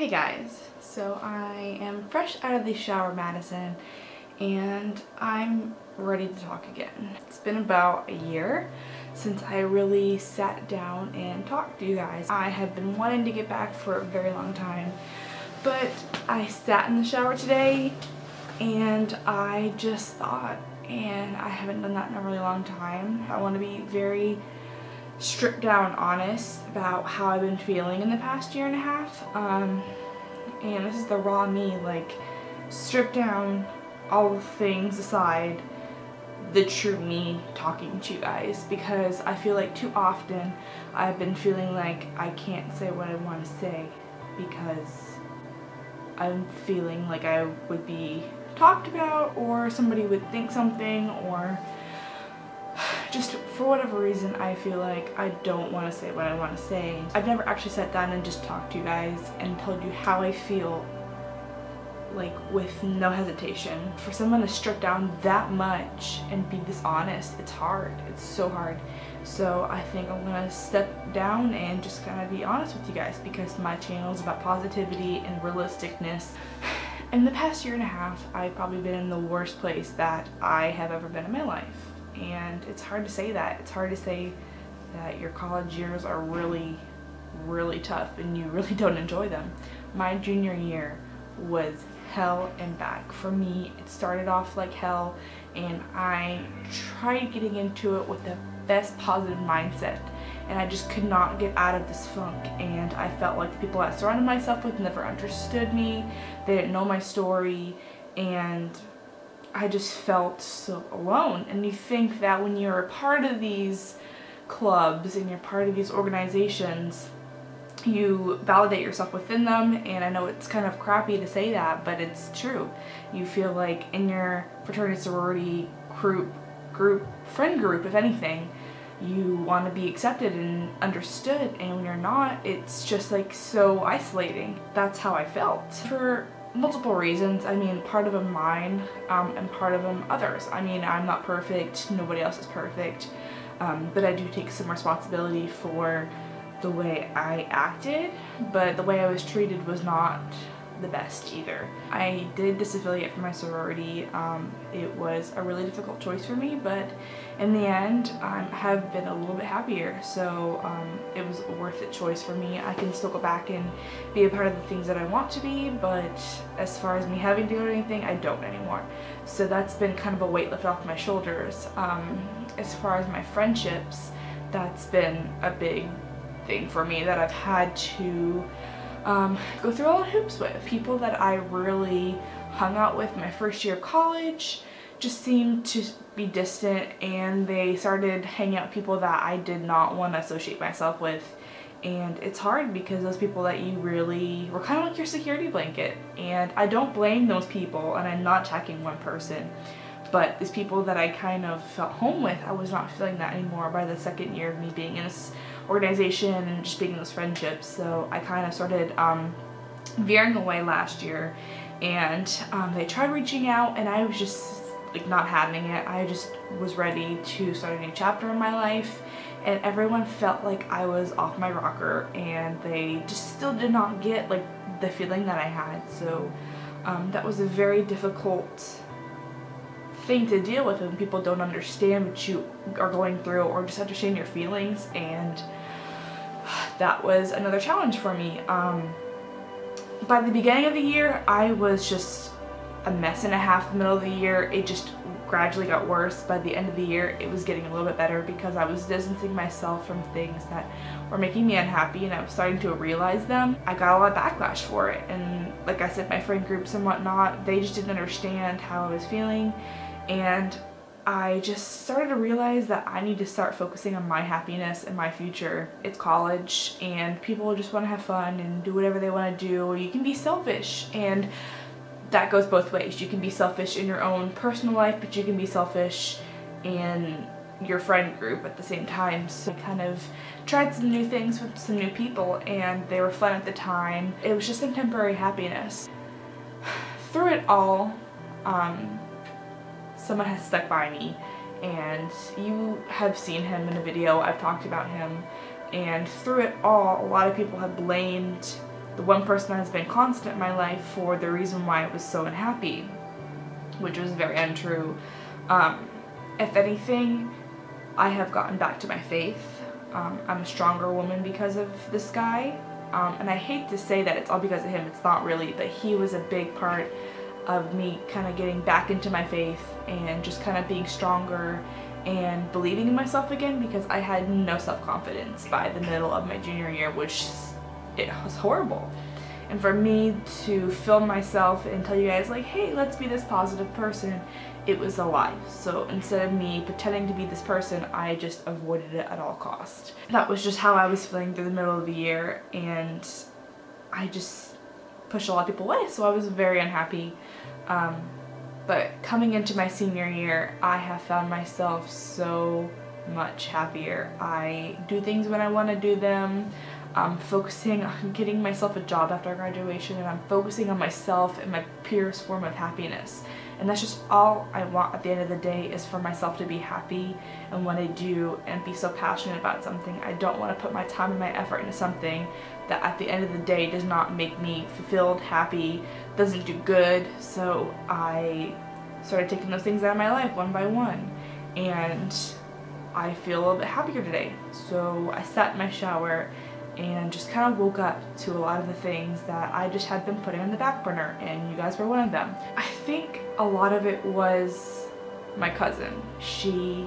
Hey guys, so I am fresh out of the shower, Madison, and I'm ready to talk again. It's been about a year since I really sat down and talked to you guys. I have been wanting to get back for a very long time, but I sat in the shower today and I just thought, and I haven't done that in a really long time. I want to be very stripped down honest about how I've been feeling in the past year and a half. And this is the raw me, like stripped down, all the things aside, the true me talking to you guys, because I feel like too often I've been feeling like I can't say what I want to say because I'm feeling like I would be talked about, or somebody would think something, or just for whatever reason I feel like I don't want to say what I want to say. I've never actually sat down and just talked to you guys and told you how I feel, like with no hesitation. For someone to strip down that much and be this honest, it's hard. It's so hard. So I think I'm gonna step down and just kind of be honest with you guys, because my channel is about positivity and realisticness. In the past year and a half, I've probably been in the worst place that I have ever been in my life. And it's hard to say that. It's hard to say that your college years are really, really tough and you really don't enjoy them. My junior year was hell and back. For me, it started off like hell, and I tried getting into it with the best positive mindset, and I just could not get out of this funk. And I felt like the people I surrounded myself with never understood me. They didn't know my story, and I just felt so alone. And you think that when you're a part of these clubs and you're part of these organizations, you validate yourself within them, and I know it's kind of crappy to say that, but it's true. You feel like in your fraternity, sorority, friend group, if anything, you want to be accepted and understood, and when you're not, it's just like so isolating. That's how I felt. For multiple reasons. I mean, part of them mine, and part of them others. I mean, I'm not perfect, nobody else is perfect, but I do take some responsibility for the way I acted, but the way I was treated was not the best either. I did disaffiliate from my sorority. It was a really difficult choice for me, but in the end I have been a little bit happier, so it was a worth it choice for me. I can still go back and be a part of the things that I want to be, but as far as me having to do anything, I don't anymore. So that's been kind of a weight lifted off my shoulders. As far as my friendships, that's been a big thing for me that I've had to go through all the hoops with. People that I really hung out with my first year of college just seemed to be distant, and they started hanging out with people that I did not want to associate myself with. And it's hard because those people that you really were kind of like your security blanket, and I don't blame those people, and I'm not attacking one person, but these people that I kind of felt home with, I was not feeling that anymore by the second year of me being in this organization and just being in those friendships. So I kind of started veering away last year, and they tried reaching out, and I was just like not having it. I just was ready to start a new chapter in my life, and everyone felt like I was off my rocker, and they just still did not get like the feeling that I had. So that was a very difficult thing to deal with when people don't understand what you are going through or just understand your feelings, and that was another challenge for me. By the beginning of the year, I was just a mess and a half. The middle of the year, it just gradually got worse. By the end of the year, it was getting a little bit better because I was distancing myself from things that were making me unhappy, and I was starting to realize them. I got a lot of backlash for it, and like I said, my friend groups and whatnot, they just didn't understand how I was feeling. And I just started to realize that I need to start focusing on my happiness and my future. It's college, and people just want to have fun and do whatever they want to do. You can be selfish, and that goes both ways. You can be selfish in your own personal life, but you can be selfish in your friend group at the same time. So I kind of tried some new things with some new people, and they were fun at the time. It was just some temporary happiness. Through it all, someone has stuck by me, and you have seen him in a video. I've talked about him, and through it all, a lot of people have blamed the one person that's been constant in my life for the reason why I was so unhappy, which was very untrue. If anything, I have gotten back to my faith. I'm a stronger woman because of this guy. And I hate to say that it's all because of him, it's not really, but he was a big part of me kind of getting back into my faith and just kind of being stronger and believing in myself again, because I had no self-confidence by the middle of my junior year, which it was horrible. And for me to film myself and tell you guys like, hey, let's be this positive person, it was a lie. So instead of me pretending to be this person, I just avoided it at all costs. That was just how I was feeling through the middle of the year, and I just pushed a lot of people away, so I was very unhappy. But coming into my senior year, I have found myself so much happier. I do things when I want to do them. I'm focusing on getting myself a job after graduation, and I'm focusing on myself and my purest form of happiness. And that's just all I want at the end of the day, is for myself to be happy in what I do and be so passionate about something. I don't want to put my time and my effort into something that at the end of the day does not make me fulfilled, happy, doesn't do good. So I started taking those things out of my life one by one, and I feel a little bit happier today. So I sat in my shower and just kind of woke up to a lot of the things that I just had been putting on the back burner, and you guys were one of them. I think a lot of it was my cousin. She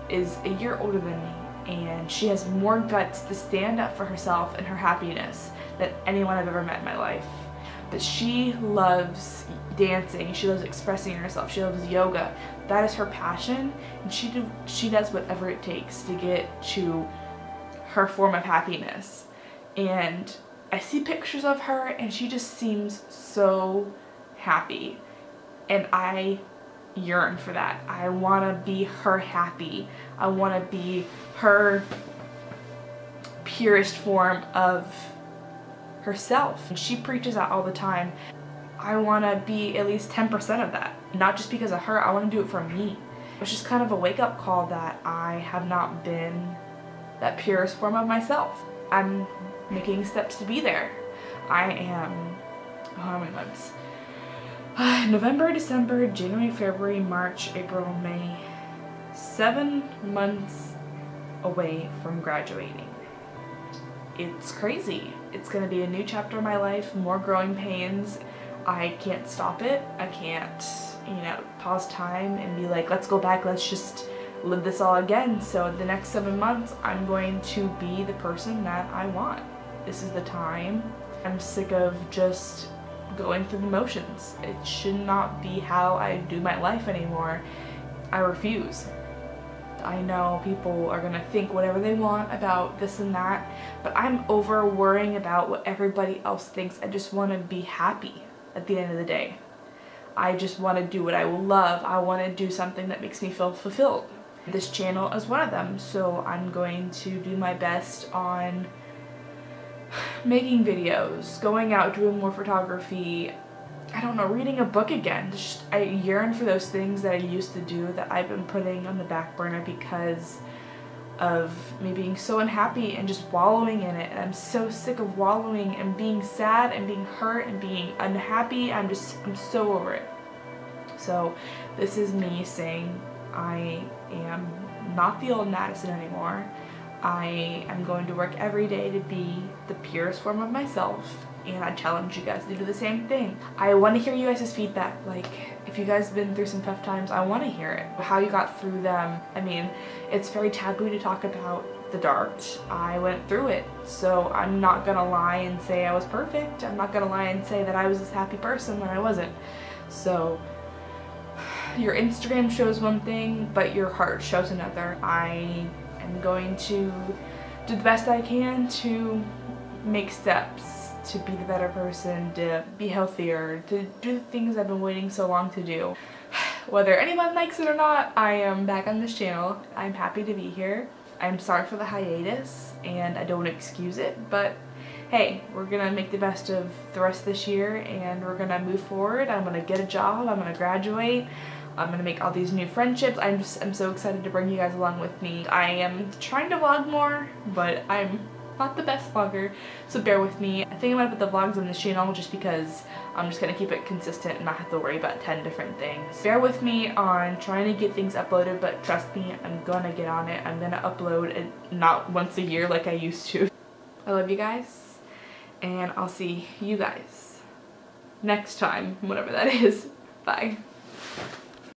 is a year older than me, and she has more guts to stand up for herself and her happiness than anyone I've ever met in my life. But she loves dancing, she loves expressing herself, she loves yoga. That is her passion, and she does whatever it takes to get to her form of happiness. And I see pictures of her and she just seems so happy, and I yearn for that. I want to be her happy. I want to be her purest form of herself. And she preaches that all the time. I want to be at least 10% of that. Not just because of her, I want to do it for me. It's just kind of a wake-up call that I have not been that purest form of myself. I'm making steps to be there. I am, how many months? November, December, January, February, March, April, May. 7 months away from graduating. It's crazy. It's gonna be a new chapter of my life, more growing pains. I can't stop it. I can't, pause time and be like, let's go back, let's just live this all again. So the next 7 months, I'm going to be the person that I want. This is the time. I'm sick of just going through the motions. It should not be how I do my life anymore. I refuse. I know people are gonna think whatever they want about this and that, but I'm over worrying about what everybody else thinks. I just want to be happy at the end of the day. I just want to do what I love. I want to do something that makes me feel fulfilled. This channel is one of them, so I'm going to do my best on making videos, going out, doing more photography, I don't know, reading a book again. I yearn for those things that I used to do that I've been putting on the back burner because of me being so unhappy and just wallowing in it. And I'm so sick of wallowing and being sad and being hurt and being unhappy. I'm so over it. So this is me saying I am not the old Madison anymore. I am going to work every day to be the purest form of myself, and I challenge you guys to do the same thing. I want to hear you guys' feedback. Like, if you guys have been through some tough times, I want to hear it. How you got through them. I mean, it's very taboo to talk about the dark. I went through it, so I'm not gonna lie and say I was perfect. I'm not gonna lie and say that I was this happy person when I wasn't. So your Instagram shows one thing, but your heart shows another. I am going to do the best I can to make steps to be the better person, to be healthier, to do the things I've been waiting so long to do. Whether anyone likes it or not, I am back on this channel. I'm happy to be here. I'm sorry for the hiatus, and I don't want to excuse it, but hey, we're gonna make the best of the rest of this year, and we're gonna move forward. I'm gonna get a job, I'm gonna graduate, I'm gonna make all these new friendships. I'm so excited to bring you guys along with me. I am trying to vlog more, but I'm not the best vlogger, so bear with me. I think I'm gonna put the vlogs on this channel just because I'm just gonna keep it consistent and not have to worry about 10 different things. Bear with me on trying to get things uploaded, but trust me, I'm gonna get on it. I'm gonna upload it not once a year like I used to. I love you guys, and I'll see you guys next time, whatever that is. Bye.